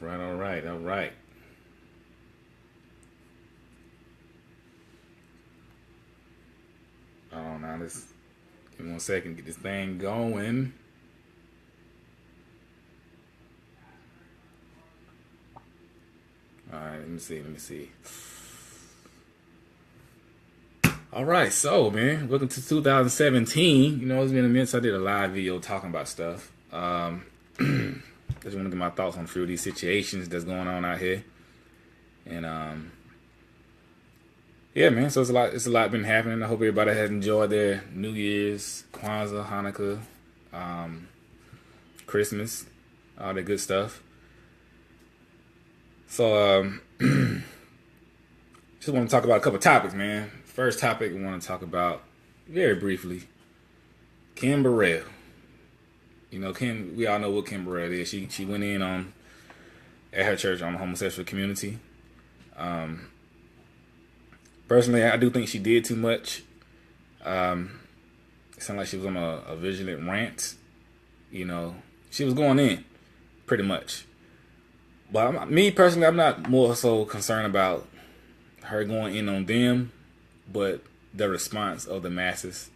All right, all right. Hold on now. Let's give me 1 second. Get this thing going. All right, let me see. Let me see. All right, so man, welcome to 2017. It's been a minute since I did a live video talking about stuff. Just want to get my thoughts on a few of these situations that's going on out here, and yeah, man. So it's a lot been happening. I hope everybody has enjoyed their New Year's, Kwanzaa, Hanukkah, um, Christmas, all that good stuff. So just want to talk about a couple topics, man. First topic we want to talk about very briefly, Kim Burrell. Kim. We all know what Kim Burrell is. She went in on at her church on the homosexual community. Um, Personally, I do think she did too much. It sounded like she was on a vigilant rant. She was going in pretty much. But me personally, I'm not more so concerned about her going in on them, but the response of the masses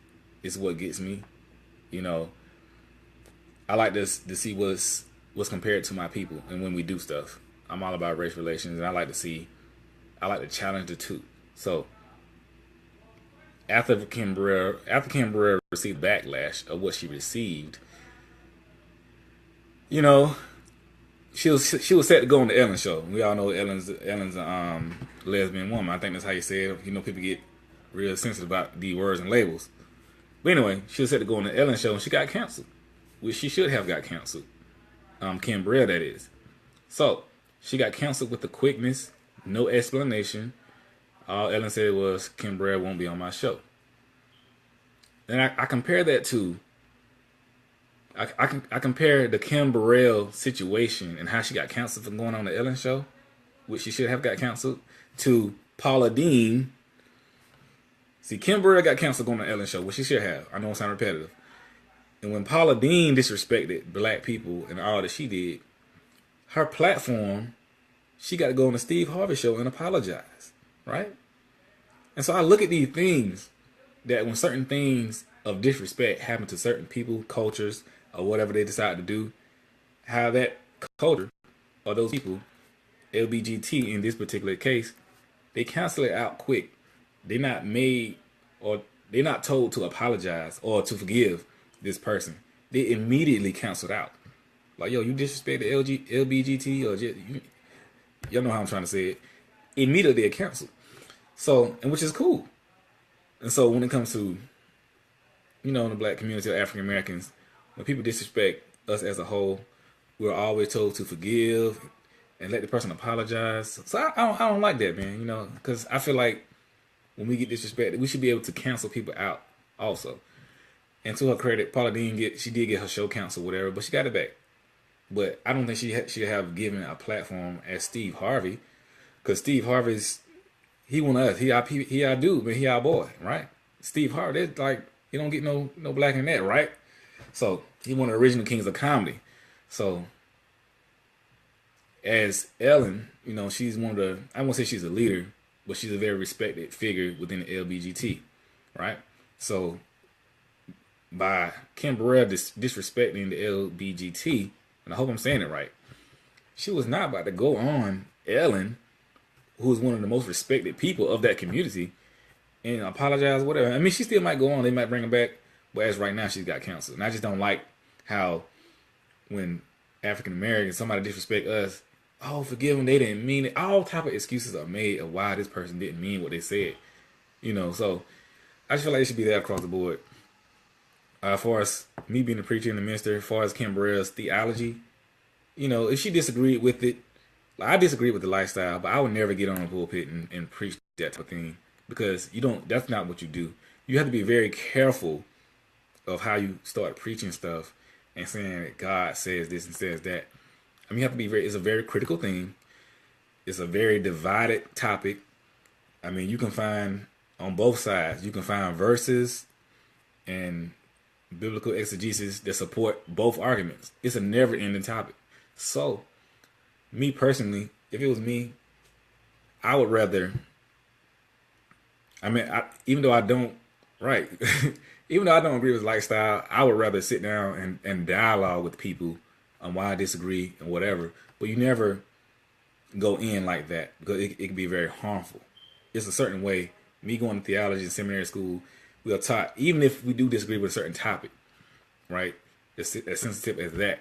is what gets me. You know, I like to see what's compared to my people, and when we do stuff, I'm all about race relations, and I like to challenge the two. So after Kim Burrell received backlash of what she received, you know, she was set to go on the Ellen show. We all know Ellen's a lesbian woman. I think that's how you say it. People get real sensitive about the words and labels. But anyway, she was set to go on the Ellen show, and she got canceled, which she should have got canceled. Kim Burrell, that is. So she got canceled with the quickness, no explanation. All Ellen said was, Kim Burrell won't be on my show. And I compare that to, I compare the Kim Burrell situation and how she got canceled for going on the Ellen show, which she should have got canceled, to Paula Dean. See, Kim Burrell got canceled going on the Ellen show, which she should have. I know it sounds repetitive. And when Paula Dean disrespected black people and all that she did, her platform, she got to go on the Steve Harvey show and apologize, right? And so I look at these things that when certain things of disrespect happen to certain people, cultures, or whatever they decide to do, how that culture or those people, LBGT in this particular case, they cancel it out quick. They're not made or they're not told to apologize or to forgive this person. They immediately cancel it out. Like, yo, you disrespect the LBGT or just, y'all know how I'm trying to say it. Immediately they're canceled. So, and which is cool. And so when it comes to, in the black community of African Americans, when people disrespect us as a whole, we're always told to forgive and let the person apologize. So I don't like that, man, because I feel like when we get disrespected, we should be able to cancel people out also. And to her credit, Paula Dean she did get her show canceled, whatever, but she got it back. But I don't think she should have given a platform as Steve Harvey, because Steve Harvey's, he one of us. He our dude, man. He our boy, right? Steve Harvey, that's like, you don't get no black in that, right? So he one of the original kings of comedy. So as Ellen, she's one of the, I won't say she's a leader, but she's a very respected figure within the LBGT, right? So by Kim Burrell disrespecting the LBGT, and I hope I'm saying it right, she was not about to go on Ellen, who is one of the most respected people of that community, and apologize, whatever. I mean, she still might go on. They might bring her back. But as right now, she's got canceled. And I just don't like how when African Americans, somebody disrespect us, oh, forgive them, they didn't mean it. All type of excuses are made of why this person didn't mean what they said. So I just feel like it should be there across the board. As far as me being a preacher and a minister, as far as Kim Burrell's theology, if she disagreed with it, I disagree with the lifestyle, but I would never get on a pulpit and preach that type of thing, because that's not what you do. You have to be very careful of how you start preaching stuff and saying that God says this and says that. I mean, you have to be it's a very critical thing. It's a very divided topic. I mean, you can find on both sides, you can find verses and biblical exegesis that support both arguments. It's a never ending topic. So Me personally, if it was me, I would rather. I mean, even though I don't, right, even though I don't agree with his lifestyle, I would rather sit down and dialogue with people on why I disagree and whatever. But you never go in like that because it can be very harmful. It's a certain way. Me going to theology and seminary school, we are taught, even if we do disagree with a certain topic, right, as sensitive as that,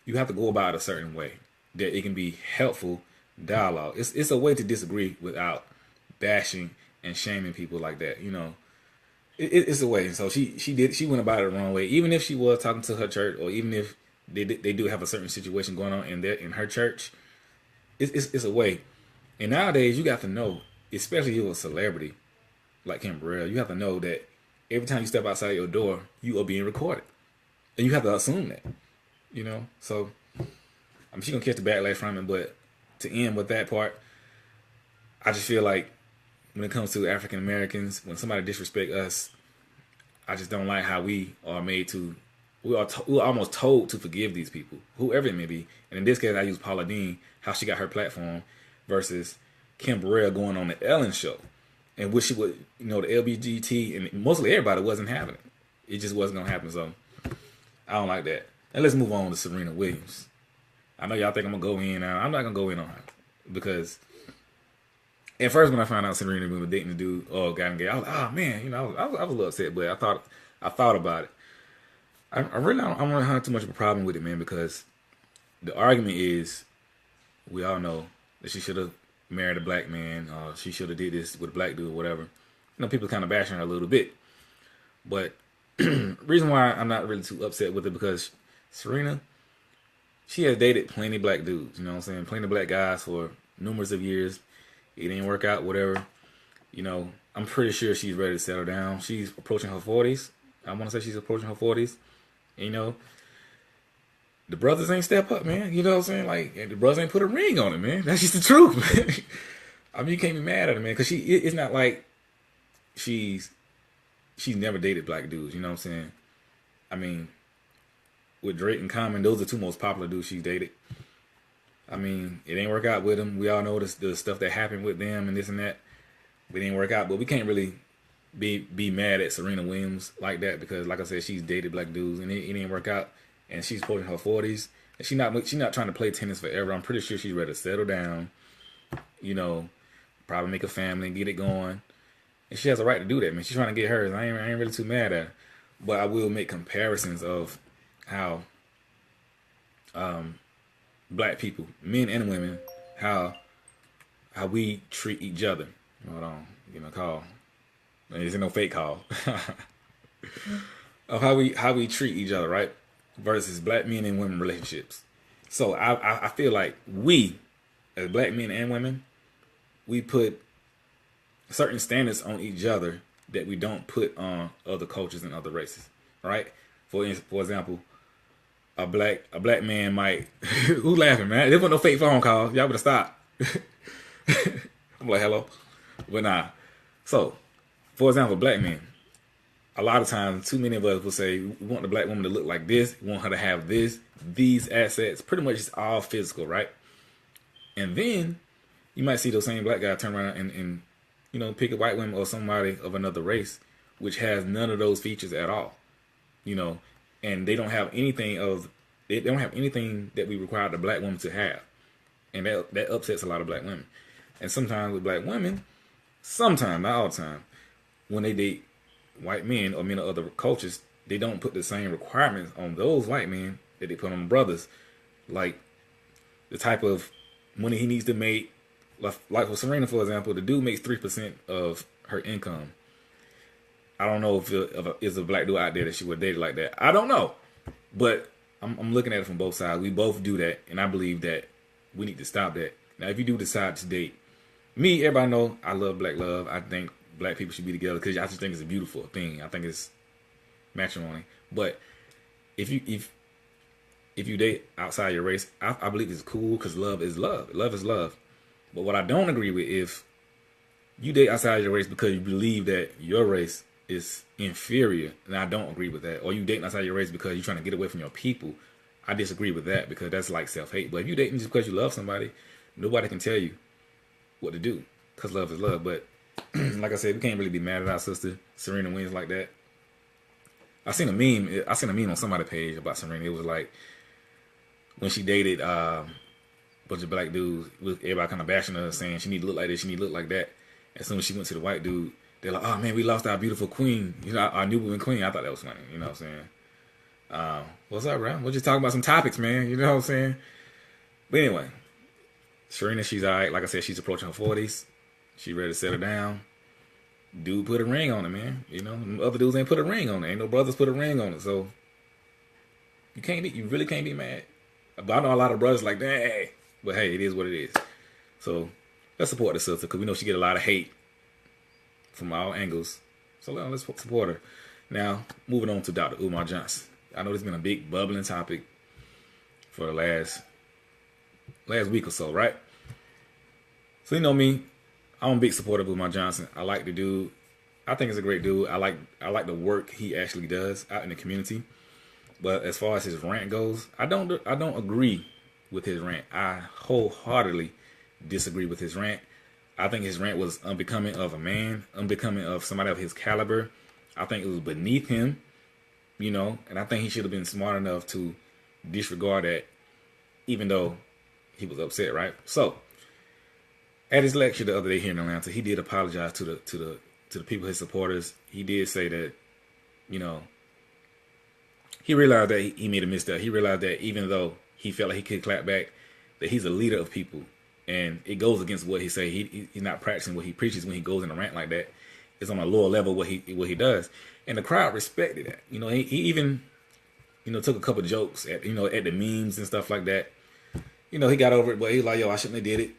you have to go about it a certain way that it can be helpful dialogue. It's a way to disagree without bashing and shaming people like that. It's a way. And so she went about it the wrong way. Even if she was talking to her church, or even if they do have a certain situation going on in her church, it's a way. And nowadays you got to know, especially if you're a celebrity like Kim Burrell, you have to know that every time you step outside your door, you are being recorded, and you have to assume that. So I'm she's gonna catch the backlash from it. But to end with that part, I just feel like when it comes to African Americans, when somebody disrespect us, I just don't like how we are made to. We're almost told to forgive these people, whoever it may be. And in this case, I use Paula Deen, how she got her platform, versus Kim Burrell going on the Ellen show, and which she would, the LGBT and mostly everybody wasn't having it. It just wasn't gonna happen. So I don't like that. And let's move on to Serena Williams. I know y'all think I'm gonna go in now. I'm not gonna go in on her because at first when I found out Serena was dating the dude, got engaged, I was like, oh man, I was a little upset, but I thought about it. I really don't have too much of a problem with it, man, because the argument is, we all know that she should have married a black man, she should have did this with a black dude, or whatever. People kind of bashing her a little bit, but reason why I'm not really too upset with it, because Serena, she has dated plenty black dudes, plenty black guys for numerous of years. It didn't work out, whatever. I'm pretty sure she's ready to settle down. She's approaching her 40s. I want to say she's approaching her 40s. The brothers ain't step up, man. You know what I'm saying? Like, the brothers ain't put a ring on it, man. That's just the truth, man. I mean, you can't be mad at her, man, because it's not like she's never dated black dudes. You know what I'm saying? I mean, with Drake and Common, those are the two most popular dudes she's dated. I mean, it ain't work out with them. We all know the stuff that happened with them and this and that. It didn't work out, but we can't really be mad at Serena Williams like that, because, like I said, she's dated black dudes and it didn't work out, and she's approaching her 40s, and she's not trying to play tennis forever. I'm pretty sure she's ready to settle down, probably make a family, get it going, and she has a right to do that, man. She's trying to get hers. I ain't really too mad at her, but I will make comparisons of how black people, men and women, how we treat each other. Hold on, call. There's no fake call. Of how we treat each other, right? Versus black men and women relationships. So I feel like we, as black men and women, we put certain standards on each other that we don't put on other cultures and other races, right? For example, a black man might who laughing, man? There wasn't no fake phone call. Y'all better stop. I'm like, hello, but nah. So, for example, black men, a lot of times, too many of us will say, we want the black woman to look like this, we want her to have these assets, pretty much it's all physical, right? And then you might see those same black guys turn around and pick a white woman or somebody of another race, which has none of those features at all, and they don't have anything that we require the black woman to have, and that upsets a lot of black women. And sometimes with black women, sometimes, not all the time, when they date white men or men of other cultures, they don't put the same requirements on those white men that they put on brothers, like the type of money he needs to make. Like for Serena, for example, the dude makes 3% of her income. I don't know if there's a black dude out there that she would date like that. I don't know, but I'm looking at it from both sides. We both do that, and I believe that we need to stop that. Now, if you do decide to date me, everybody know I love black love. I think black people should be together because I just think it's a beautiful thing. I think it's matrimony. But if you date outside your race, I believe it's cool because love is love. Love is love. But what I don't agree with, if you date outside your race because you believe that your race is inferior, and I don't agree with that. Or you date outside your race because you're trying to get away from your people, I disagree with that because that's like self-hate. But if you dating just because you love somebody, nobody can tell you what to do because love is love. But like I said, we can't really be mad at our sister Serena Williams like that. I seen a meme. I seen a meme on somebody's page about Serena. It was like when she dated a bunch of black dudes, with everybody kind of bashing her, saying she need to look like this, she need to look like that. As soon as she went to the white dude, they're like, "Oh man, we lost our beautiful queen, you know, our new woman queen." I thought that was funny. You know what I'm saying? What's up, bro? We're just talking about some topics, man. You know what I'm saying? But anyway, Serena, she's all right. Like I said, she's approaching her 40s. She ready to settle down. Dude put a ring on it, man. You know, other dudes ain't put a ring on it. Ain't no brothers put a ring on it. So you really can't be mad. But I know a lot of brothers like, dang. But hey, it is what it is. So let's support the sister because we know she get a lot of hate from all angles. So let's support her. Now, moving on to Dr. Umar Johnson. I know this has been a big bubbling topic for the last week or so, right? So you know me, I'm a big supporter of Umar Johnson. I like the dude. I think he's a great dude. I like the work he actually does out in the community. But as far as his rant goes, I don't agree with his rant. I wholeheartedly disagree with his rant. I think his rant was unbecoming of a man, unbecoming of somebody of his caliber. I think it was beneath him, you know, and I think he should have been smart enough to disregard that, even though he was upset, right? So, at his lecture the other day here in Atlanta, he did apologize to the people, his supporters. He did say that, you know, he realized that he made a misstep. He realized that even though he felt like he could clap back, that he's a leader of people, and it goes against what he say. He's not practicing what he preaches when he goes in a rant like that. It's on a lower level what he does, and the crowd respected that. You know, he even, you know, took a couple jokes at the memes and stuff like that. You know, he got over it, but he's like, yo, I shouldn't have did it.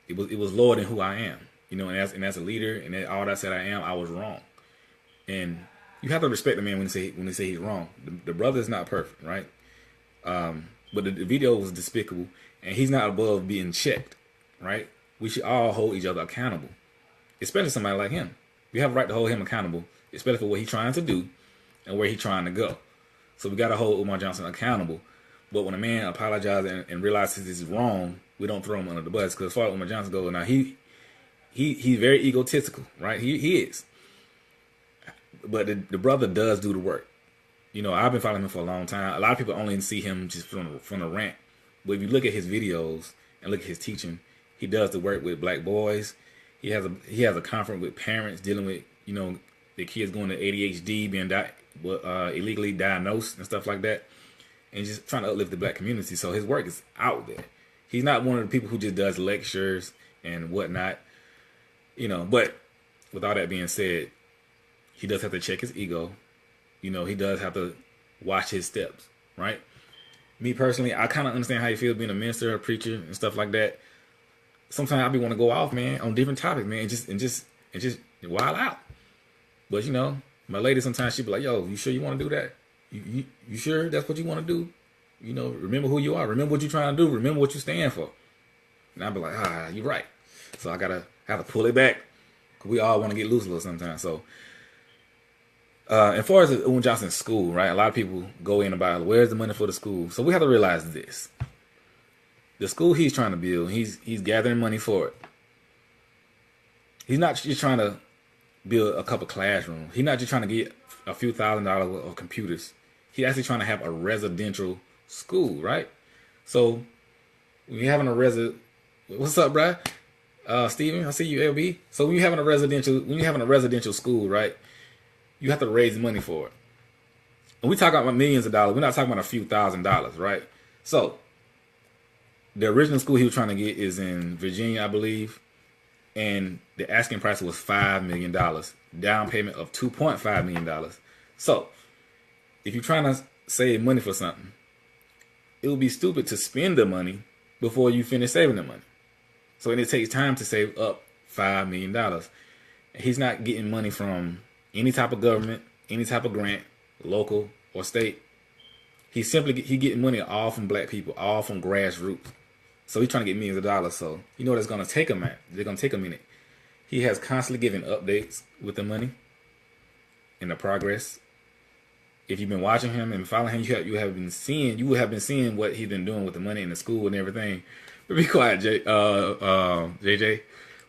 It was lower than who I am. You know, and as a leader, and all that I said I am, I was wrong. And you have to respect the man when they say he's wrong. The brother is not perfect, right? But the video was despicable, and he's not above being checked, right? We should all hold each other accountable, especially somebody like him. We have a right to hold him accountable, especially for what he's trying to do and where he's trying to go. So we got to hold Umar Johnson accountable. But when a man apologizes and realizes this is wrong, we don't throw him under the bus. Because as far as Umar Johnson goes, now he's very egotistical, right? He is. But the brother does do the work. You know, I've been following him for a long time. A lot of people only see him just from the rant. But if you look at his videos and look at his teaching, he does the work with black boys. He has a conference with parents dealing with, you know, the kids going to ADHD, being illegally diagnosed and stuff like that, and just trying to uplift the black community. So his work is out there. He's not one of the people who just does lectures and whatnot, you know. But with all that being said, he does have to check his ego. You know, he does have to watch his steps, right? Me personally, I kind of understand how you feel being a minister, a preacher, and stuff like that. Sometimes I be want to go off, man, on different topics, man, and just wild out. But you know, my lady sometimes she be like, "Yo, you sure you want to do that? You sure that's what you want to do? You know, remember who you are. Remember what you're trying to do. Remember what you stand for." And I be like, you're right. So I have to pull it back. Cause we all want to get loose a little sometimes. So, as far as Umar Johnson's school, right? A lot of people go in about where's the money for the school. So we have to realize this. The school he's trying to build, he's gathering money for it. He's not just trying to build a couple classrooms. He's not just trying to get a few $1,000s of computers. He's actually trying to have a residential school, right? So when you're having what's up, bruh? Steven, I see you, LB. So when you're having a residential school, right? You have to raise money for it. And we talk about millions of dollars. We're not talking about a few $1,000s, right? So the original school he was trying to get is in Virginia, I believe. And the asking price was $5 million. Down payment of $2.5 million. So if you're trying to save money for something, it would be stupid to spend the money before you finish saving the money. So it takes time to save up $5 million. And he's not getting money from any type of government, any type of grant, local or state. He's getting money all from black people, all from grassroots. So he's trying to get millions of dollars. So you know that's going to take him. They're going to take a minute. He has constantly given updates with the money and the progress. if you've been watching him and following him, you would have been seeing what he's been doing with the money in the school and everything. But be quiet, JJ.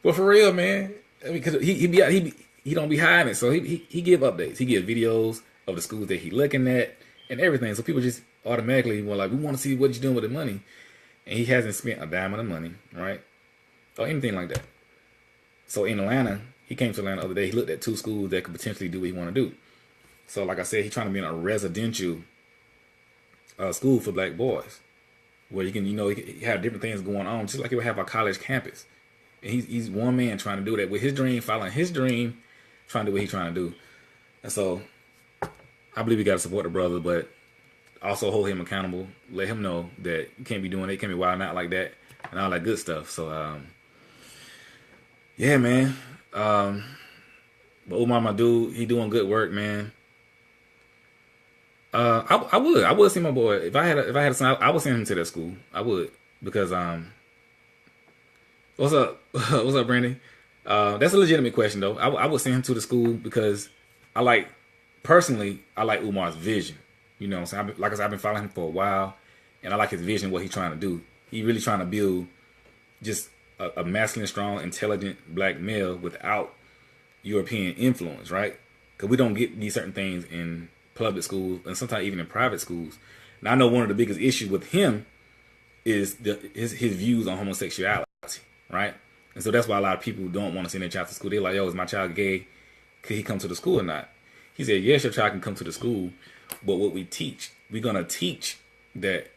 But for real, man, I mean, cause he don't be hiding it, so he give updates. He give videos of the schools that he looking at and everything. So people just automatically were like, we want to see what you're doing with the money, and he hasn't spent a dime of the money, right, or anything like that. So in Atlanta, he came to Atlanta the other day. He looked at 2 schools that could potentially do what he want to do. So like I said, he's trying to be in a residential school for black boys, where you can, he have different things going on, just like he would have a college campus. And he's one man trying to do that with his dream, following his dream, trying to do what he's trying to do. And so I believe we got to support the brother, but also hold him accountable. Let him know that you can't be doing it, you can't be wilding out like that, and all that good stuff. So yeah, man. But Umar, my dude, he doing good work, man. I would see my boy if I had a son. I would send him to that school. I would, because what's up, what's up, Brandy? That's a legitimate question though. I would send him to the school because personally, I like Umar's vision. You know what I'm saying? Like I said, I've been following him for a while, and I like his vision, what he's trying to do. He really trying to build just a masculine, strong, intelligent black male without European influence, right? Because we don't get these certain things in public schools and sometimes even in private schools. Now I know one of the biggest issues with him is his views on homosexuality, right? And so that's why a lot of people don't want to send their child to school. They're like, yo, is my child gay? Could he come to the school or not? He said, yes, your child can come to the school, but what we teach, we're gonna teach that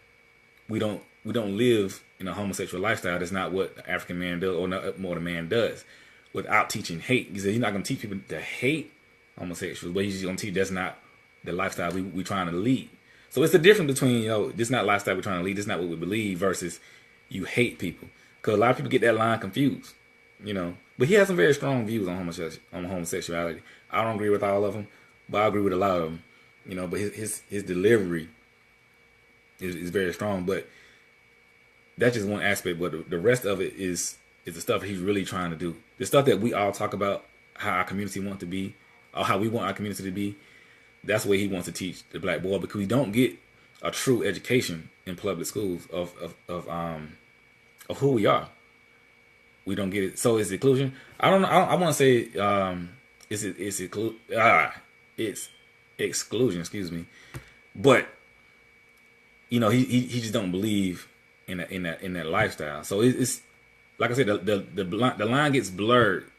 we don't live in a homosexual lifestyle. That's not what the African man does, or not more the man does, without teaching hate. He said he's not gonna teach people to hate homosexuals, but he's just gonna teach that's not the lifestyle we trying to lead. So it's the difference between, this not lifestyle we're trying to lead, this not what we believe, versus you hate people. Because a lot of people get that line confused, But he has some very strong views on homosexuality. I don't agree with all of them, but I agree with a lot of them, But his delivery is very strong. But that's just one aspect. But the rest of it is the stuff he's really trying to do. The stuff that we all talk about, how our community wants to be, or how we want our community to be. That's what he wants to teach the black boy, because we don't get a true education in public schools of who we are. We don't get it. So it's inclusion. I don't know. I want to say it's exclusion. Excuse me. But he just don't believe in that lifestyle. So it's like I said, the line gets blurred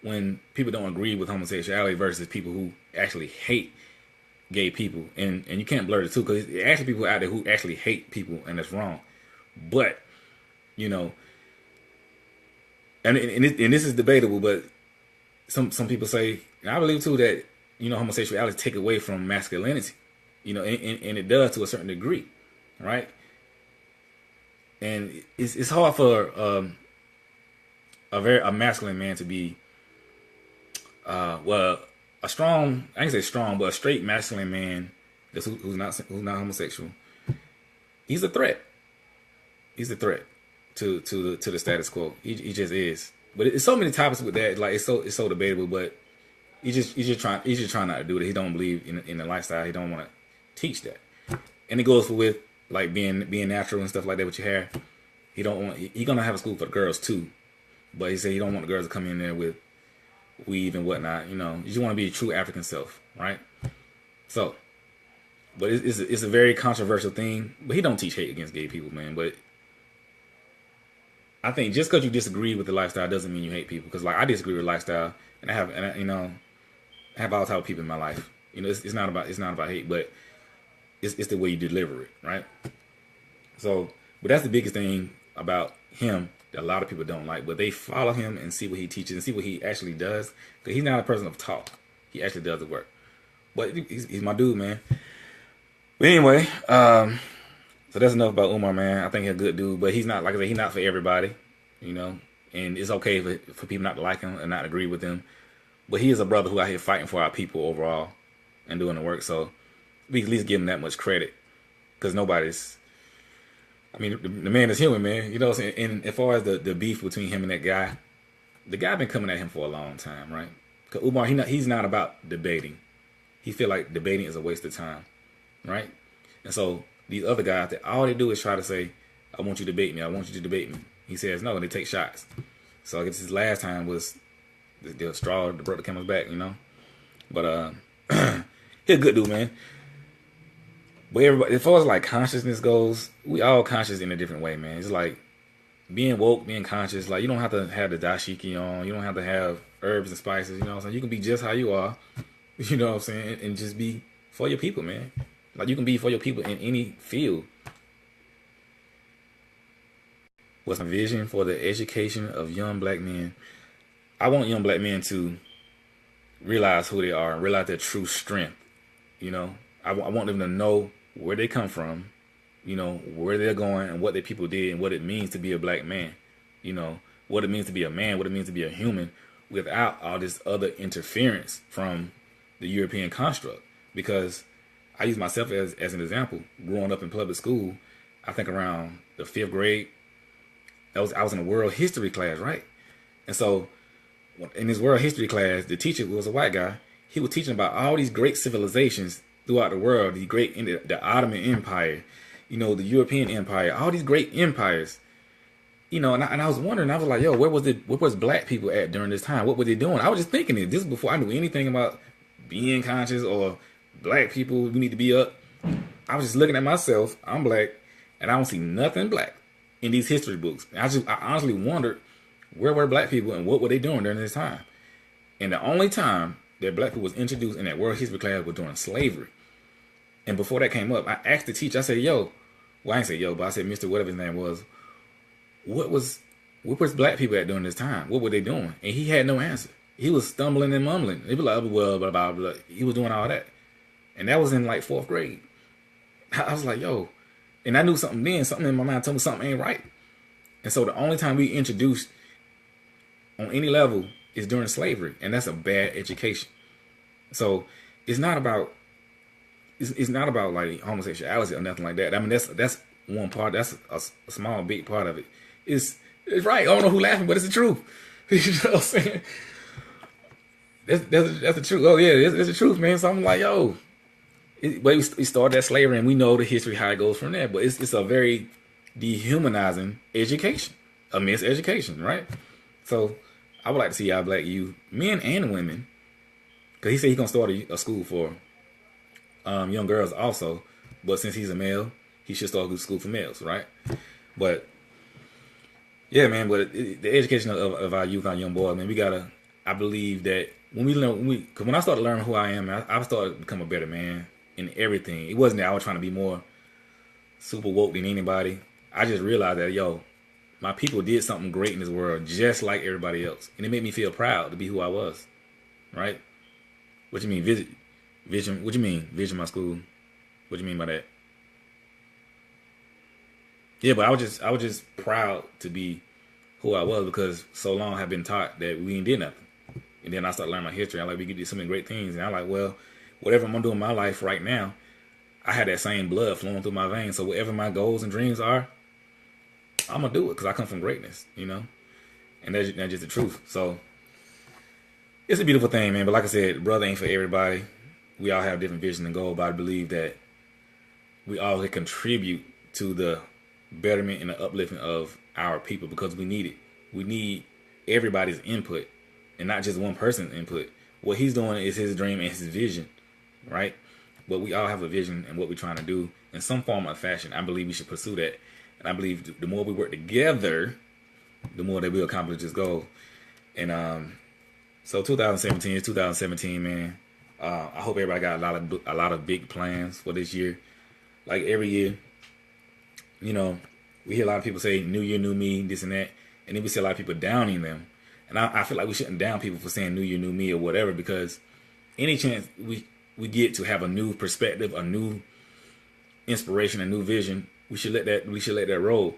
when people don't agree with homosexuality versus people who actually hate gay people, and you can't blur the two, because there are actually people out there who actually hate people, and that's wrong. But and this is debatable, but some people say, and I believe too, that homosexuality take away from masculinity, and it does to a certain degree, right? And it's hard for a masculine man to be a strong, I ain't say strong, but a straight masculine man who's not homosexual. He's a threat. He's a threat to the status quo. He just is. But it's so many topics with that. Like it's so debatable. But he's just trying not to do it. He don't believe in the lifestyle. He don't want to teach that. And it goes with like being natural and stuff like that with your hair. He gonna have a school for the girls too. But he said he don't want the girls to come in there with weave and whatnot. You just want to be a true African self, right? So, but it's a very controversial thing. But he don't teach hate against gay people, man. But I think just because you disagree with the lifestyle doesn't mean you hate people. Because like I disagree with lifestyle, and I have all type of people in my life. It's not about hate, but it's the way you deliver it, right? So, but that's the biggest thing about him that a lot of people don't like. But they follow him and see what he teaches and see what he actually does. Because he's not a person of talk. He actually does the work. But he's my dude, man. But anyway, so that's enough about Umar, man. I think he's a good dude, but he's not, like I said, he's not for everybody, and it's okay for people not to like him and not agree with him. But he is a brother who out here fighting for our people overall and doing the work. So we can at least give him that much credit, because the man is human, man. You know what I'm saying? And as far as the beef between him and that guy, the guy been coming at him for a long time, right? Because Umar, he's not about debating. he feel like debating is a waste of time, right? And so these other guys, that all they do is try to say, I want you to debate me. I want you to debate me. He says no, and they take shots. So I guess his last time was the straw that broke the camel's back, you know. But he's a good dude, man. But everybody, as far as like consciousness goes, we all conscious in a different way, man. It's like being woke, being conscious. Like you don't have to have the dashiki on. You don't have to have herbs and spices. You know what I'm saying? You can be just how you are. You know what I'm saying? And just be for your people, man. Like you can be for your people in any field. What's my vision for the education of young black men? I want young black men to realize who they are and realize their true strength. You know, I want them to know where they come from, you know, where they're going and what their people did and what it means to be a black man. You know, what it means to be a man, what it means to be a human without all this other interference from the European construct. Because I use myself as an example. Growing up in public school, I think around the 5th grade, I was in a world history class, right? And so in this world history class, the teacher was a white guy. He was teaching about all these great civilizations throughout the world, the Ottoman Empire, you know, the European Empire, all these great empires. You know, and I was wondering, I was like, yo, where was black people at during this time? What were they doing? I was just thinking this is before I knew anything about being conscious or black people, we need to be up. I was just looking at myself, I'm black, and I don't see nothing black in these history books. I honestly wondered, where were black people and what were they doing during this time? And the only time that black people was introduced in that world history class was during slavery. And before that came up, I asked the teacher, I said, yo, well, I didn't say yo, but I said, Mr. whatever his name was, what was black people at during this time? What were they doing? And he had no answer. He was stumbling and mumbling. He was like, well, blah, blah, blah. He was doing all that. And that was in like 4th grade. I was like, yo. And I knew something then. Something in my mind told me something ain't right. And so the only time we introduced on any level is during slavery. And that's a bad education. So it's not about like homosexuality or nothing like that. I mean, that's one part. That's a small, big part of it. It's right. I don't know who's laughing, but it's the truth. You know what I'm saying? That's the truth. Oh yeah, it's the truth, man. So I'm like, yo, but we started that slavery, and we know the history how it goes from there. But it's a very dehumanizing education, a miseducation, right? So I would like to see our black youth, men and women, because he said he's gonna start a school for young girls also. But since he's a male, he should start a school for males, right? But yeah, man. But the education of our youth, our young boys, man, we gotta. I believe that because when I started learning who I am, I started to become a better man in everything. It wasn't that I was trying to be more super woke than anybody. I just realized that, yo, my people did something great in this world, just like everybody else, and it made me feel proud to be who I was. Right? What you mean, vision? What you mean, vision my school? What you mean by that? Yeah, but I was just proud to be who I was because so long I've been taught that we ain't did nothing. And then I started learning my history. I'm like, we did so many great things. And I'm like, well, whatever I'm doing in my life right now, I had that same blood flowing through my veins. So whatever my goals and dreams are, I'm going to do it because I come from greatness, you know? And that's just the truth. So it's a beautiful thing, man. But like I said, brother ain't for everybody. We all have different visions and goals, but I believe that we all can contribute to the betterment and the uplifting of our people because we need it. We need everybody's input and not just one person's input. What he's doing is his dream and his vision, right? But we all have a vision and what we're trying to do in some form or fashion. I believe we should pursue that. And I believe the more we work together, the more that we'll accomplish this goal. And so 2017, man. I hope everybody got a lot of big plans for this year. Like every year, you know, we hear a lot of people say new year, new me, this and that. And then we see a lot of people downing them. And I feel like we shouldn't down people for saying new year, new me or whatever, because any chance we get to have a new perspective, a new inspiration, a new vision, we should let that roll.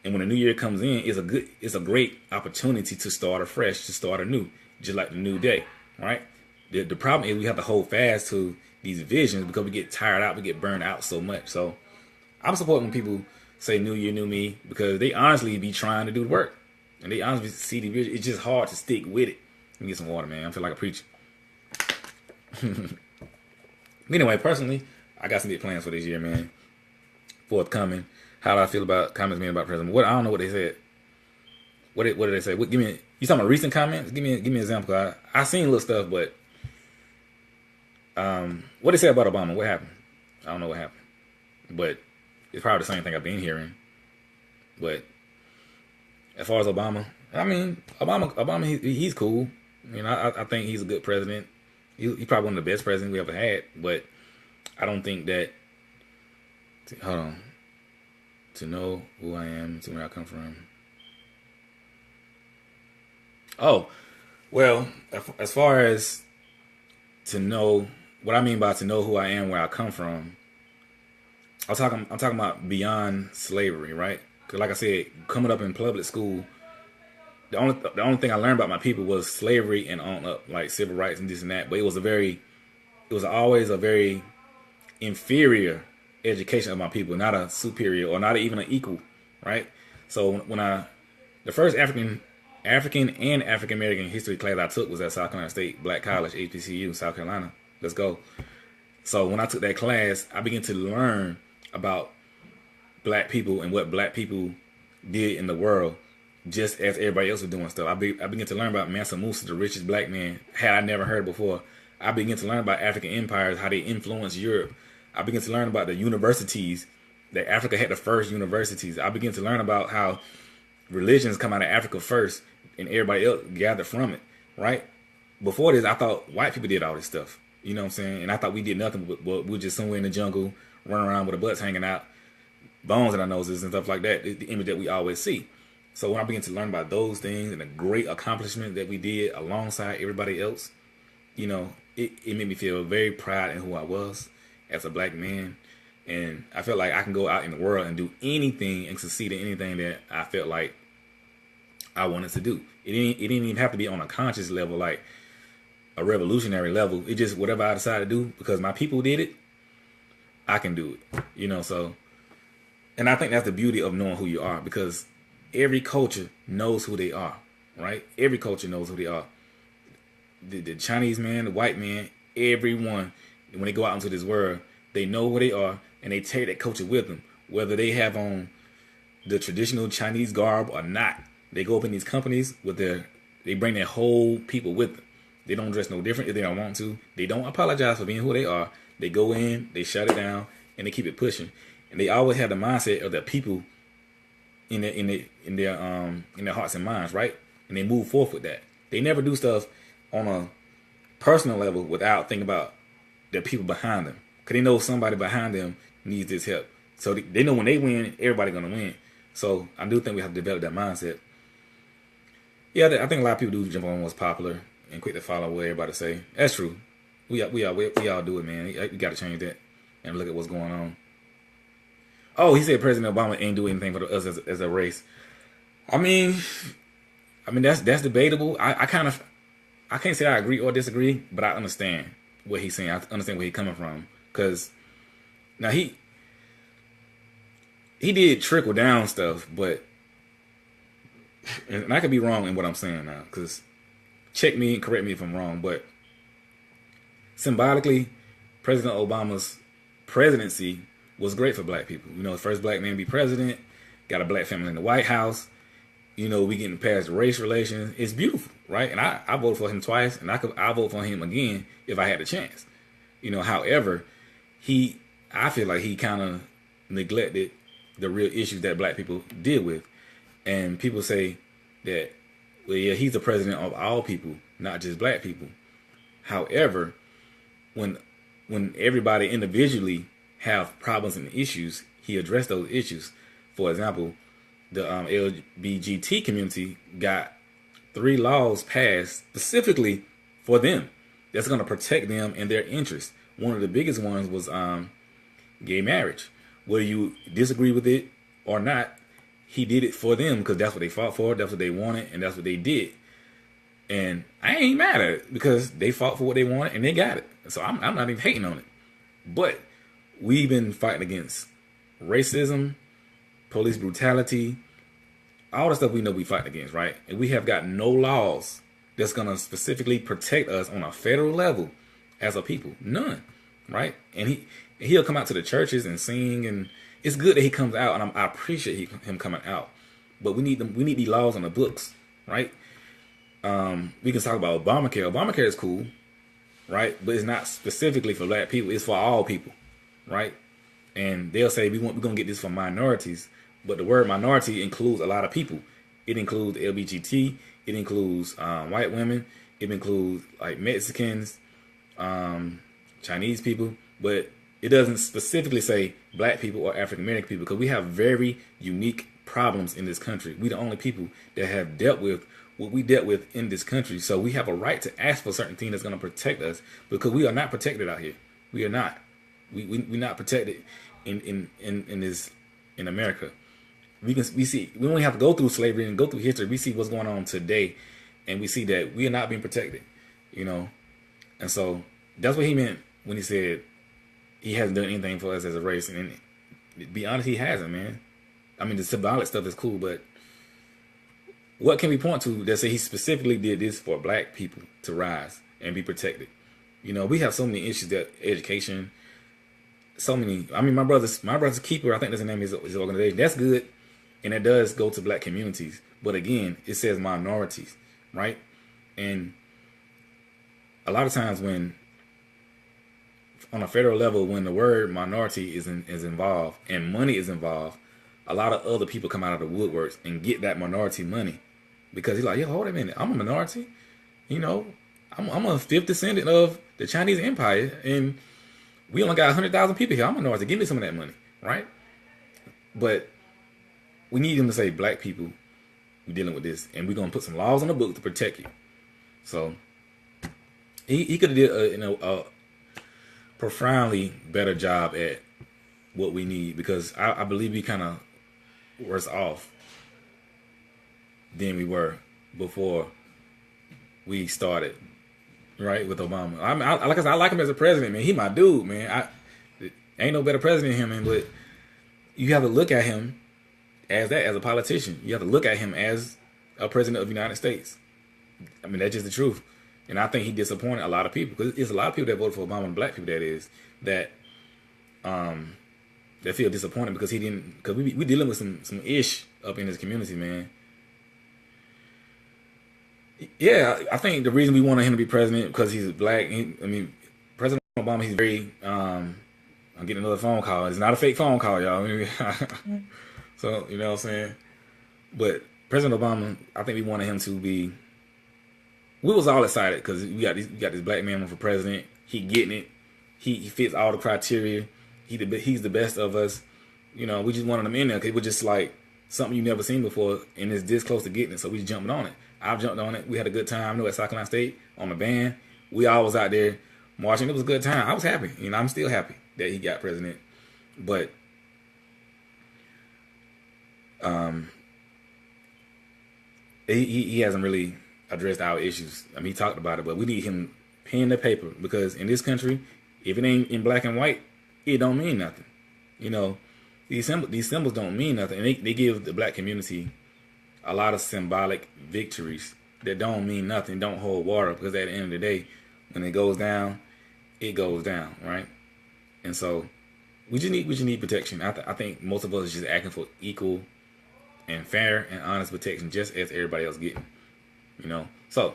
And when the new year comes in, it's a great opportunity to start afresh, to start anew, just like the new day, right? The problem is we have to hold fast to these visions because we get tired out, we get burned out so much. So I'm supporting when people say new year, new me, because they honestly be trying to do the work. And they honestly see the vision. It's just hard to stick with it. Let me get some water, man. I feel like a preacher. Anyway, personally, I got some big plans for this year, man. Forthcoming. How do I feel about comments made about President? What I don't know what they said. What did they say? Give me. You talking about recent comments? Give me an example. I seen little stuff, but what they say about Obama? What happened? I don't know what happened, but it's probably the same thing I've been hearing. But as far as Obama, I mean, Obama, he's cool. I mean, I think he's a good president. He's probably one of the best presidents we ever had. But I don't think that. Hold on. To know who I am, to where I come from. Oh, well, as far as to know, what I mean by to know who I am, where I come from, I'm talking about beyond slavery, right? Because like I said, coming up in public school, the only thing I learned about my people was slavery and on up, like civil rights and this and that. But it was always a very inferior education of my people, not a superior or not even an equal, right? So the first African and African American history class I took was at South Carolina State Black College, HBCU, South Carolina. Let's go. So when I took that class, I began to learn about black people and what black people did in the world, just as everybody else was doing stuff. I began to learn about Mansa Musa, the richest black man, had I never heard before. I began to learn about African empires, how they influenced Europe. I began to learn about the universities, that Africa had the first universities. I began to learn about how religions come out of Africa first and everybody else gathered from it, right? Before this, I thought white people did all this stuff. You know what I'm saying? And I thought we did nothing, but we were just somewhere in the jungle, running around with our butts hanging out, bones in our noses and stuff like that. The image that we always see. So when I began to learn about those things and the great accomplishment that we did alongside everybody else, you know, it made me feel very proud in who I was as a black man. And I felt like I can go out in the world and do anything and succeed in anything that I felt like I wanted to do. It didn't even have to be on a conscious level, like a revolutionary level. It just whatever I decided to do because my people did it, I can do it. You know, so, and I think that's the beauty of knowing who you are, because every culture knows who they are, right? Every culture knows who they are. The Chinese man, the white man, everyone, when they go out into this world, they know who they are and they take that culture with them, whether they have on the traditional Chinese garb or not. They go up in these companies they bring their whole people with them. They don't dress no different if they don't want to. They don't apologize for being who they are. They go in, they shut it down, and they keep it pushing. And they always have the mindset of the people in their hearts and minds, right? And they move forth with that. They never do stuff on a personal level without thinking about the people behind them, because they know somebody behind them needs this help. So they know when they win, everybody gonna win. So I do think we have to develop that mindset. Yeah, I think a lot of people do jump on what's popular and quick to follow what everybody say. That's true. We all do it, man. We got to change that and look at what's going on. Oh, he said President Obama ain't doing anything for us as a race. I mean that's debatable. I can't say I agree or disagree, but I understand what he's saying. I understand where he's coming from, because now he did trickle down stuff, but and I could be wrong in what I'm saying now, because check me and correct me if I'm wrong, but symbolically, President Obama's presidency was great for black people. You know, the first black man to be president, got a black family in the White House. You know, we getting past race relations. It's beautiful, right? And I voted for him twice, and I'll vote for him again if I had the chance. You know, however, I feel like he kind of neglected the real issues that black people deal with. And people say that, well, yeah, he's the president of all people, not just black people. However, when everybody individually have problems and issues, he addressed those issues. For example, the LGBT community got 3 laws passed specifically for them that's going to protect them and their interests. One of the biggest ones was gay marriage. Whether you disagree with it or not, he did it for them because that's what they fought for, that's what they wanted, and that's what they did. And I ain't mad at it because they fought for what they wanted and they got it. So I'm not even hating on it. But we've been fighting against racism, police brutality, all the stuff we know we fight against, right? And we have got no laws that's going to specifically protect us on a federal level as a people. None. right? And he'll come out to the churches and sing, and it's good that he comes out, and I appreciate him coming out. But we need these laws on the books, right? We can talk about Obamacare. Obamacare is cool, right? But it's not specifically for black people. It's for all people, right? And they'll say we're gonna get this for minorities, but the word minority includes a lot of people. It includes LGBT. It includes white women. It includes like Mexicans, Chinese people, but it doesn't specifically say black people or African American people, because we have very unique problems in this country. We the only people that have dealt with what we dealt with in this country. So we have a right to ask for certain things that's going to protect us, because we are not protected out here. We are not. We're not protected in America. We only have to go through slavery and go through history. We see what's going on today, and we see that we are not being protected, And so that's what he meant when he said he hasn't done anything for us as a race. And to be honest, he hasn't, man. I mean, the symbolic stuff is cool, but what can we point to that say he specifically did this for black people to rise and be protected? We have so many issues, that education, so many. I mean, my brother's keeper, I think that's the name of his organization. That's good, and it does go to black communities. But again, it says minorities, right? And a lot of times when on a federal level, when the word minority is involved and money is involved, a lot of other people come out of the woodworks and get that minority money, because he's like, yo, hold a minute, I'm a minority. I'm a fifth descendant of the Chinese Empire, and we only got 100,000 people here. I'm a minority. Give me some of that money, right? But we need him to say, black people, we're dealing with this, and we're going to put some laws on the book to protect you. So he could have did a profoundly better job at what we need, because I believe we kind of worse off than we were before we started, right, with Obama. Like I said, I like him as a president, man. He my dude, man. Ain't no better president than him, man. But you have to look at him as a politician. You have to look at him as a president of the United States. I mean, that's just the truth. And I think he disappointed a lot of people, because there's a lot of people that voted for Obama, and black people that feel disappointed because he didn't. Because we dealing with some ish up in this community, man. Yeah, I think the reason we wanted him to be president because he's black. President Obama, he's very. I'm getting another phone call. It's not a fake phone call, y'all. So you know what I'm saying. But President Obama, I think we wanted him to be. We was all excited because we got this black man for president. He getting it. He fits all the criteria. He's the best of us. We just wanted him in there because it was just like something you never seen before, and it's this close to getting it. So we jumping on it. I've jumped on it. We had a good time. At South Carolina State on the band. We all was out there marching. It was a good time. I was happy. I'm still happy that he got president. But he hasn't really addressed our issues. He talked about it, but we need him pen to paper, because in this country, if it ain't in black and white, it don't mean nothing. These symbols don't mean nothing, and they give the black community a lot of symbolic victories that don't mean nothing, don't hold water, because at the end of the day, when it goes down, right? And so we just need protection. I think most of us are just acting for equal and fair and honest protection, just as everybody else getting. So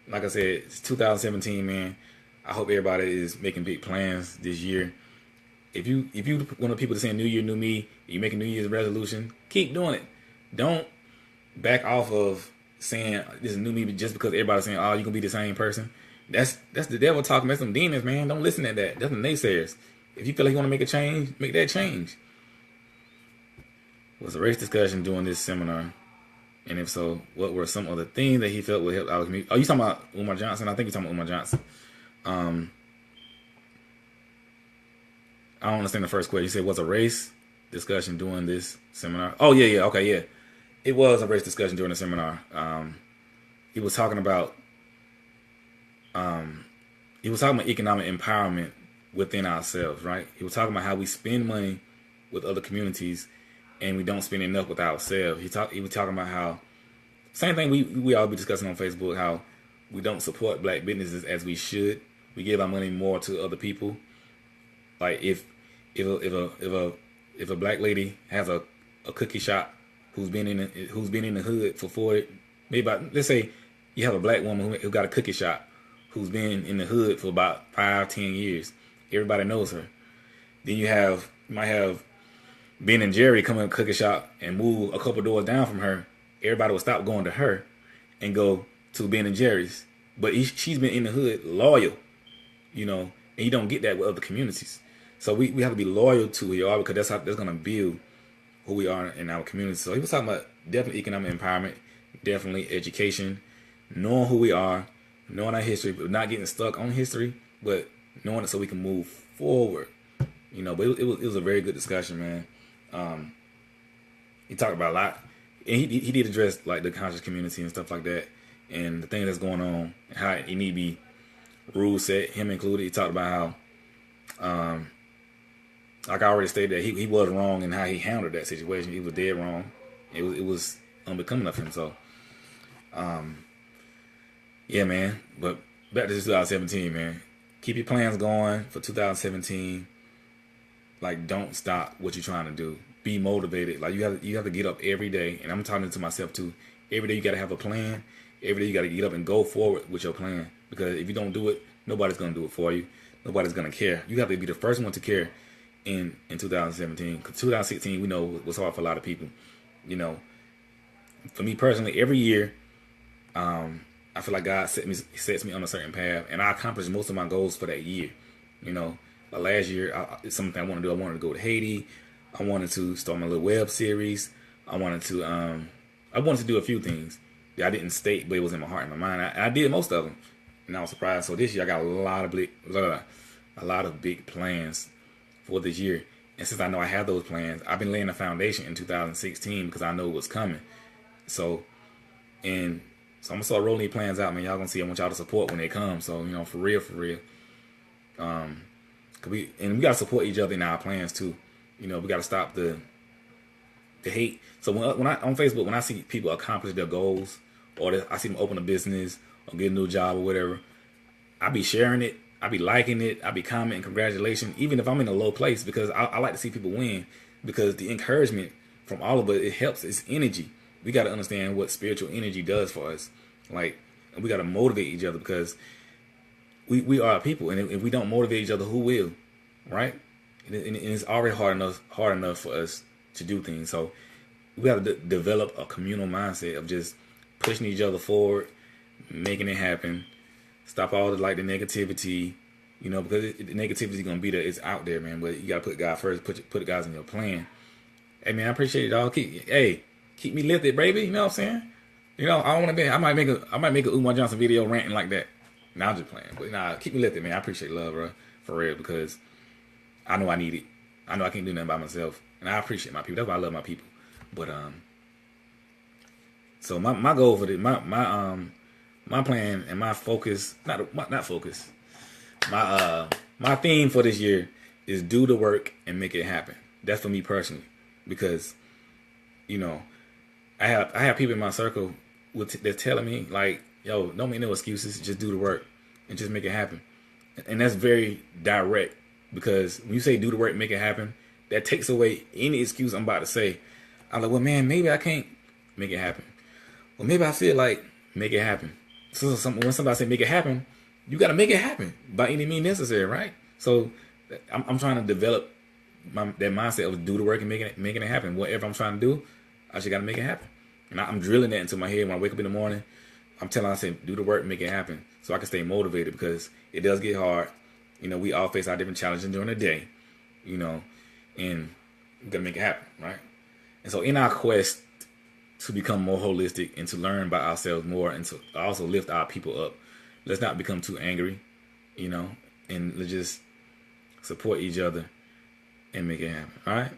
like I said, it's 2017, man. I hope everybody is making big plans this year. If you want people to say New Year, New Me, you make a New Year's resolution, keep doing it. Don't back off of saying this is new me just because everybody's saying, oh, you can be the same person. That's the devil talking. That's some demons, man. Don't listen to that. That's the naysayers. If you feel like you want to make a change, make that change. Was a race discussion during this seminar? And if so, what were some of the things that he felt would help our community? Oh, you talking about Umar Johnson? I think you're talking about Umar Johnson. I don't understand the first question. You said, was a race discussion during this seminar? Oh, yeah. Okay, yeah. It was a race discussion during the seminar. He was talking about economic empowerment within ourselves, right? He was talking about how we spend money with other communities and we don't spend enough with ourselves. He was talking about how same thing we all be discussing on Facebook, how we don't support black businesses as we should. We give our money more to other people, Like if a black lady has a cookie shop who's been in the hood for 40, maybe about, let's say you have a black woman who got a cookie shop who's been in the hood for about 5-10 years. Everybody knows her. Then you might have Ben and Jerry come in a cookie shop and move a couple doors down from her. Everybody will stop going to her and go to Ben and Jerry's. But she's been in the hood loyal, and you don't get that with other communities. So we have to be loyal to who we are, because that's going to build who we are in our community. So he was talking about definitely economic empowerment, definitely education, knowing who we are, knowing our history, but not getting stuck on history, but knowing it so we can move forward. But it was a very good discussion, man. He talked about a lot, and he did address like the conscious community and stuff like that, and the things that's going on, and how it need to be rules set, him included. He talked about how, like I already stated, that he was wrong in how he handled that situation. He was dead wrong. It was unbecoming of him. So, yeah, man. But back to 2017, man. Keep your plans going for 2017. Like, don't stop what you're trying to do. Be motivated. Like, you have to get up every day. And I'm talking to myself too. Every day you got to have a plan. Every day you got to get up and go forward with your plan. Because if you don't do it, nobody's going to do it for you. Nobody's going to care. You have to be the first one to care in 2017. Because 2016, we know, was hard for a lot of people. For me personally, every year, I feel like God sets me on a certain path, and I accomplished most of my goals for that year. Last year, it's something I wanted to do. I wanted to go to Haiti. I wanted to start my little web series. I wanted to do a few things that I didn't state, but it was in my heart and my mind. I did most of them, and I was surprised. So this year, I got a lot of big plans for this year. And since I know I have those plans, I've been laying a foundation in 2016 because I know what's coming. So I'm gonna start rolling these plans out, man. Y'all gonna see. I want y'all to support when they come. So for real. We gotta support each other in our plans too. We gotta stop the hate. So when I on Facebook, when I see people accomplish their goals, or I see them open a business or get a new job or whatever, I be sharing it. I be liking it. I be commenting congratulations, even if I'm in a low place, because I like to see people win, because the encouragement from all of us, it helps. It's energy. We got to understand what spiritual energy does for us. Like, we got to motivate each other, because we are people, and if we don't motivate each other, who will, right? And it's already hard enough for us to do things. So we got to develop a communal mindset of just pushing each other forward, making it happen. Stop all the negativity, because the negativity is gonna be there. It's out there, man. But you gotta put God first. Put the guys in your plan. Hey, man, I appreciate it all. Keep me lifted, baby. You know what I'm saying? I don't want to be. I might make a Umar Johnson video ranting like that. Now I'm just playing, but keep me lifted, man. I appreciate love, bro, for real, because I know I need it. I know I can't do nothing by myself, and I appreciate my people. That's why I love my people. But so my goal for this, my plan and my focus, not focus. My theme for this year is do the work and make it happen. That's for me personally, because I have people in my circle that's telling me like, yo, don't make no excuses, just do the work and just make it happen. And that's very direct, because when you say do the work, make it happen, that takes away any excuse I'm about to say. I'm like, well, man, maybe I can't make it happen. Well, maybe I feel like make it happen. So when somebody say make it happen, you got to make it happen by any means necessary, right? So I'm trying to develop that mindset of do the work and making it happen. Whatever I'm trying to do, I just got to make it happen. And I'm drilling that into my head when I wake up in the morning. I'm telling myself, do the work, make it happen, so I can stay motivated, because it does get hard. We all face our different challenges during the day, and we got to make it happen, right? And so in our quest to become more holistic and to learn about ourselves more, and to also lift our people up, let's not become too angry, and let's just support each other and make it happen. All right.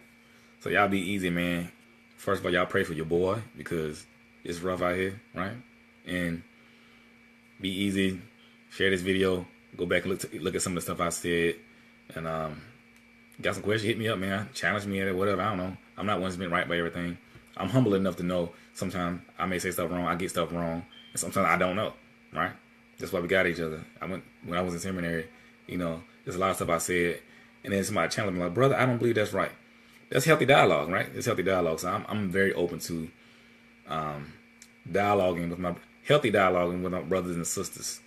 So y'all be easy, man. First of all, y'all pray for your boy, because it's rough out here, right? And be easy. Share this video. Go back and look at some of the stuff I said. And got some questions, hit me up, man. Challenge me at it, whatever. I don't know. I'm not one that's been right by everything. I'm humble enough to know sometimes I may say stuff wrong. I get stuff wrong. And sometimes I don't know, right? That's why we got each other. When I was in seminary, there's a lot of stuff I said, and then somebody challenge me like, brother, I don't believe that's right. That's healthy dialogue, right? It's healthy dialogue. So I'm very open to dialoguing with my brothers and sisters,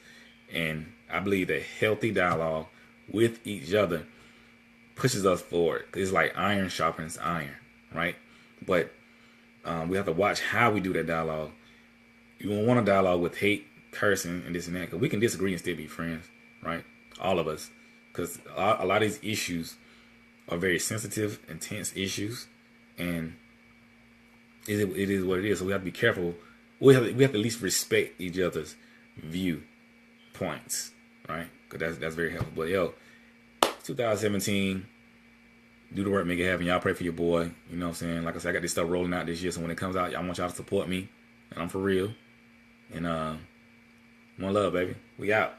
and I believe that healthy dialogue with each other pushes us forward. It's like iron sharpens iron, right? But we have to watch how we do that dialogue. You don't want to dialogue with hate, cursing, and this and that, because we can disagree and still be friends, right? All of us, because a lot of these issues are very sensitive, intense issues, and it is what it is. So we have to be careful. We have to at least respect each other's viewpoints, right? Because that's very helpful. But 2017, do the work, make it happen. Y'all pray for your boy. You know what I'm saying? Like I said, I got this stuff rolling out this year, so when it comes out, I want y'all to support me, and I'm for real. And one love, baby. We out.